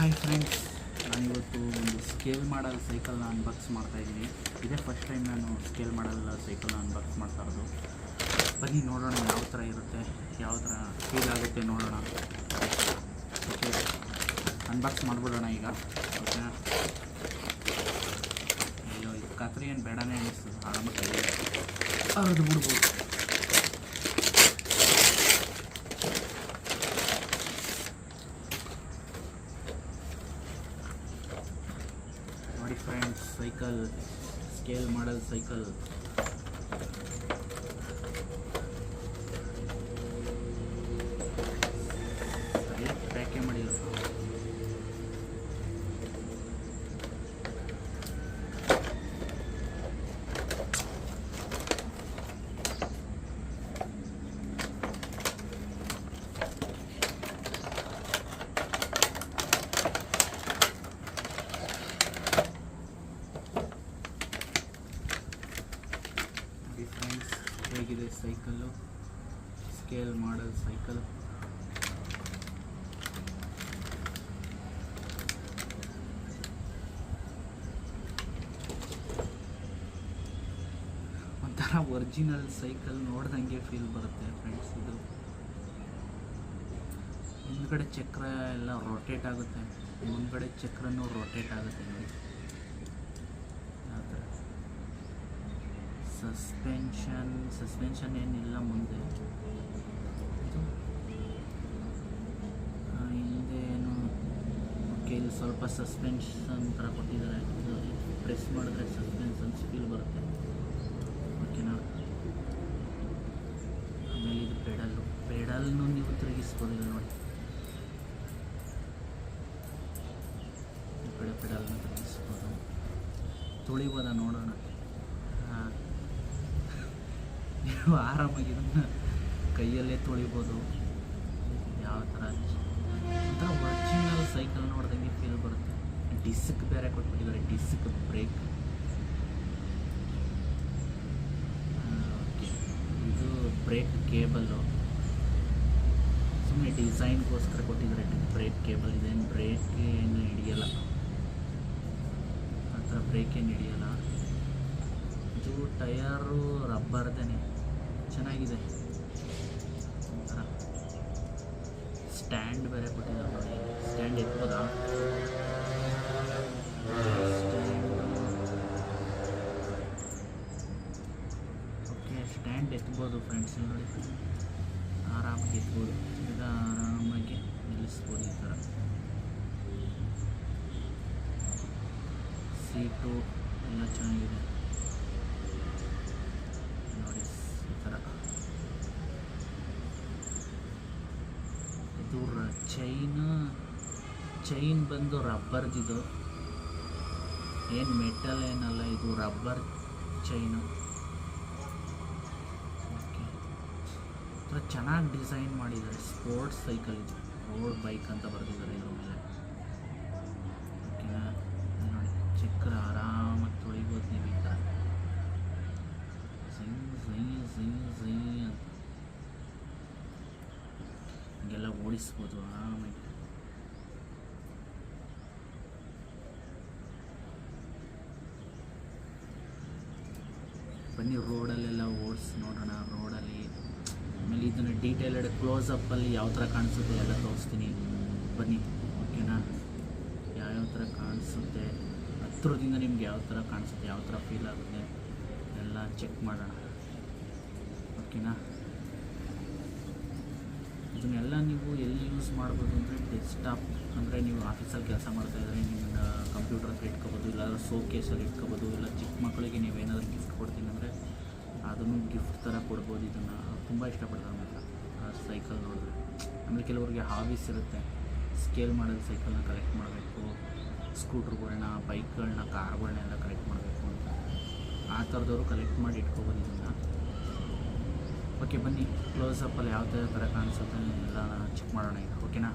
Hi friends, ನಾನಿವತ್ತು ಒಂದು scale ಮಾಡಲ್ ಸೈಕಲ್ನ unbox ಮಾಡ್ತಾಯಿದ್ದೀನಿ. ಇದೇ ಫಸ್ಟ್ ಟೈಮ್ ನಾನು ಸ್ಕೇಲ್ ಮಾಡಲ್ ಸೈಕಲ್ನ ಅನ್ಬಾಕ್ಸ್ ಮಾಡ್ತಾ ಇರೋದು. ಬನ್ನಿ ನೋಡೋಣ ಯಾವ ಥರ ಇರುತ್ತೆ, ಯಾವ ಥರ ಫೀಲ್ ಆಗುತ್ತೆ ನೋಡೋಣ. ಓಕೆ, ಅನ್ಬಾಕ್ಸ್ ಮಾಡಿಬಿಡೋಣ ಈಗ. ಓಕೆನಾ? ಅಯ್ಯೋ, ಇದು ಕತ್ರಿ ಏನು ಬೇಡನೇ ಅನ್ನಿಸ್ತದೆ, ಆರಾಮಾಗಿ ಹರಿದು ಬಿಡ್ಬೋದು. ನೋಡಿ ಫ್ರೆಂಡ್ಸ್, ಸೈಕಲ್, ಸ್ಕೇಲ್ ಮಾಡಲ್ ಸೈಕಲ್. ಸರಿಯಾಗಿ ಪ್ಯಾಕೇ ಮಾಡಿಲ್ಲ. ಫ್ರೆಂಡ್ಸ್, ಹೇಗಿದೆ ಸೈಕಲ್ಲು, ಸ್ಕೇಲ್ ಮಾಡಲ್ ಸೈಕಲ್. ಒಂಥರ ಒರಿಜಿನಲ್ ಸೈಕಲ್ ನೋಡ್ದಂಗೆ ಫೀಲ್ ಬರುತ್ತೆ ಫ್ರೆಂಡ್ಸ್. ಇದು ಹಿಂದ್ಗಡೆ ಚಕ್ರ ಎಲ್ಲ ರೊಟೇಟ್ ಆಗುತ್ತೆ, ಮುಂದ್ಗಡೆ ಚಕ್ರನೂ ರೊಟೇಟ್ ಆಗುತ್ತೆ. ನೋಡಿ, ಸಸ್ಪೆನ್ಷನ್ ಏನಿಲ್ಲ ಮುಂದೆ. ಹಿಂದೆ ಏನು ಓಕೆ, ಇಲ್ಲಿ ಸ್ವಲ್ಪ ಸಸ್ಪೆನ್ಷನ್ ಥರ ಕೊಟ್ಟಿದ್ದಾರೆ. ಪ್ರೆಸ್ ಮಾಡಿದ್ರೆ ಸಸ್ಪೆನ್ಷನ್ಸ್ ಫೀಲ್ ಬರುತ್ತೆ. ಓಕೆನಾ? ಆಮೇಲೆ ಇದು ಪೆಡಲ್ನು ನೀವು ತಿರುಗಿಸ್ಬೋದಿಲ್ಲ. ನೋಡಿ, ಈ ಕಡೆ ಪೆಡಲ್ನ ತಿರುಗಿಸ್ಬೋದು, ತುಳಿಬೋದ ನೋಡೋಣ. ನೀವು ಆರಾಮಾಗಿ ಇದನ್ನು ಕೈಯಲ್ಲೇ ತೊಳಿಬೋದು. ಯಾವ ಥರ ಒಂಥರ ಒರಿಜಿನಲ್ ಸೈಕಲ್ ನೋಡ್ದಂಗೆ ಫೀಲ್ ಬರುತ್ತೆ. ಡಿಸ್ಕ್ ಬೇರೆ ಕೊಟ್ಬಿಟ್ಟಿದ್ದಾರೆ, ಡಿಸ್ಕ್ ಬ್ರೇಕ್. ಓಕೆ, ಇದು ಬ್ರೇಕ್ ಕೇಬಲ್ಲು. ಸುಮ್ಮನೆ ಡಿಸೈನ್ಗೋಸ್ಕರ ಕೊಟ್ಟಿದ್ದಾರೆ ಬ್ರೇಕ್ ಕೇಬಲ್. ಇದೇನು ಬ್ರೇಕ್ ಏನು ಹಿಡಿಯಲ್ಲ, ಆ ಥರ ಬ್ರೇಕ್ ಏನು ಹಿಡಿಯಲ್ಲ. ಇದು ಟಯರು ರಬ್ಬರ್ದೇನೆ, ಚೆನ್ನಾಗಿದೆ. ಒಂಥರ ಸ್ಟ್ಯಾಂಡ್ ಬೇರೆ ಕೊಟ್ಟಿದ್ದಾರೆ. ನೋಡಿ, ಸ್ಟ್ಯಾಂಡ್ ಎತ್ಬೋದಾ? ಓಕೆ, ಸ್ಟ್ಯಾಂಡ್ ಎತ್ಬೋದು ಫ್ರೆಂಡ್ಸ್. ನೋಡಿ, ಆರಾಮಾಗಿ ಎತ್ಬೋದು. ಈಗ ಆರಾಮಾಗಿ ನಿಲ್ಲಿಸ್ಬೋದು. ಈ ಥರ ಸೀಟು ಎಲ್ಲ ಚೆನ್ನಾಗಿದೆ. ನೋಡಿ, ಈ ಥರ. ಇದು ಚೈನ್ ಬಂದು ರಬ್ಬರ್ದಿದು, ಏನು ಮೆಟಲ್ ಏನಲ್ಲ, ಇದು ರಬ್ಬರ್ ಚೈನು. ಓಕೆ, ಥರ ಚೆನ್ನಾಗಿ ಡಿಸೈನ್ ಮಾಡಿದ್ದಾರೆ. ಸ್ಪೋರ್ಟ್ಸ್ ಸೈಕಲ್ ಇದು, ರೋಡ್ ಬೈಕ್ ಅಂತ ಬರೆದಿದ್ದಾರೆ ಇದ್ರ ಮೇಲೆ. ಓಕೆನಾ? ನೋಡಿ, ಚಕ್ರ ಆರಾಮಾಗಿ ತೊಳಿಬೋದು ನೀವು. ಈ ಥರ ಅಂತ ಹಿಂಗೆಲ್ಲ ಓಡಿಸ್ಬೋದು ಆರಾಮಾಗಿ. ಬನ್ನಿ ರೋಡಲ್ಲೆಲ್ಲ ಓಡಿಸಿ ನೋಡೋಣ. ರೋಡಲ್ಲಿ ಆಮೇಲೆ ಇದನ್ನು ಡೀಟೇಲ್ಡ್ ಕ್ಲೋಸಪ್ಪಲ್ಲಿ ಯಾವ ಥರ ಕಾಣಿಸುತ್ತೆ ಎಲ್ಲ ತೋರಿಸ್ತೀನಿ. ಬನ್ನಿ. ಓಕೆನಾ? ಯಾವ್ಯಾವ ಥರ ಕಾಣಿಸುತ್ತೆ, ಹತ್ರದಿಂದ ನಿಮ್ಗೆ ಯಾವ ಥರ ಕಾಣಿಸುತ್ತೆ, ಯಾವ ಥರ ಫೀಲ್ ಆಗುತ್ತೆ ಎಲ್ಲ ಚೆಕ್ ಮಾಡೋಣ. ಓಕೆನಾ? ಇದನ್ನೆಲ್ಲ ನೀವು ಎಲ್ಲಿ ಯೂಸ್ ಮಾಡ್ಬೋದು ಅಂದರೆ ಡೆಸ್ಕ್ಟಾಪ್, ಅಂದರೆ ನೀವು ಆಫೀಸಲ್ಲಿ ಕೆಲಸ ಮಾಡ್ತಾಯಿದ್ರೆ ನಿಮ್ಮ ಕಂಪ್ಯೂಟರ್ ಹತ್ರ ಇಟ್ಕೋಬೋದು, ಇಲ್ಲ ಶೋಕೇಸಲ್ಲಿ ಇಟ್ಕೋಬೋದು. ಇಲ್ಲ ಚಿಕ್ಕ ಮಕ್ಕಳಿಗೆ ನೀವೇನಾದರೂ ಗಿಫ್ಟ್ ಕೊಡ್ತೀನಿ ಅಂದರೆ ಅದನ್ನು ಗಿಫ್ಟ್ ಥರ ಕೊಡ್ಬೋದು. ಇದನ್ನು ತುಂಬ ಇಷ್ಟಪಡ್ತಾರೆ ಮಾತ್ರ ಆ ಸೈಕಲ್ ನೋಡಿದ್ರೆ. ಆಮೇಲೆ ಕೆಲವ್ರಿಗೆ ಹಾಬೀಸ್ ಇರುತ್ತೆ, ಸ್ಕೇಲ್ ಮಾಡೋದು ಸೈಕಲ್ನ ಕಲೆಕ್ಟ್ ಮಾಡಬೇಕು, ಸ್ಕೂಟ್ರುಗಳ್ನ, ಬೈಕ್ಗಳನ್ನ, ಕಾರ್ಗಳನ್ನೆಲ್ಲ ಕಲೆಕ್ಟ್ ಮಾಡಬೇಕು ಅಂತ. ಆ ಥರದವರು ಕಲೆಕ್ಟ್ ಮಾಡಿ ಇಟ್ಕೋಬೋದು ಇದನ್ನು. ಓಕೆ, ಬನ್ನಿ ಕ್ಲೋಸಪ್ಪಲ್ಲಿ ಯಾವ ಥರ ಕಾಣಿಸುತ್ತೆ ಎಲ್ಲ ಚೆಕ್ ಮಾಡೋಣ ಈಗ. ಓಕೆನಾ?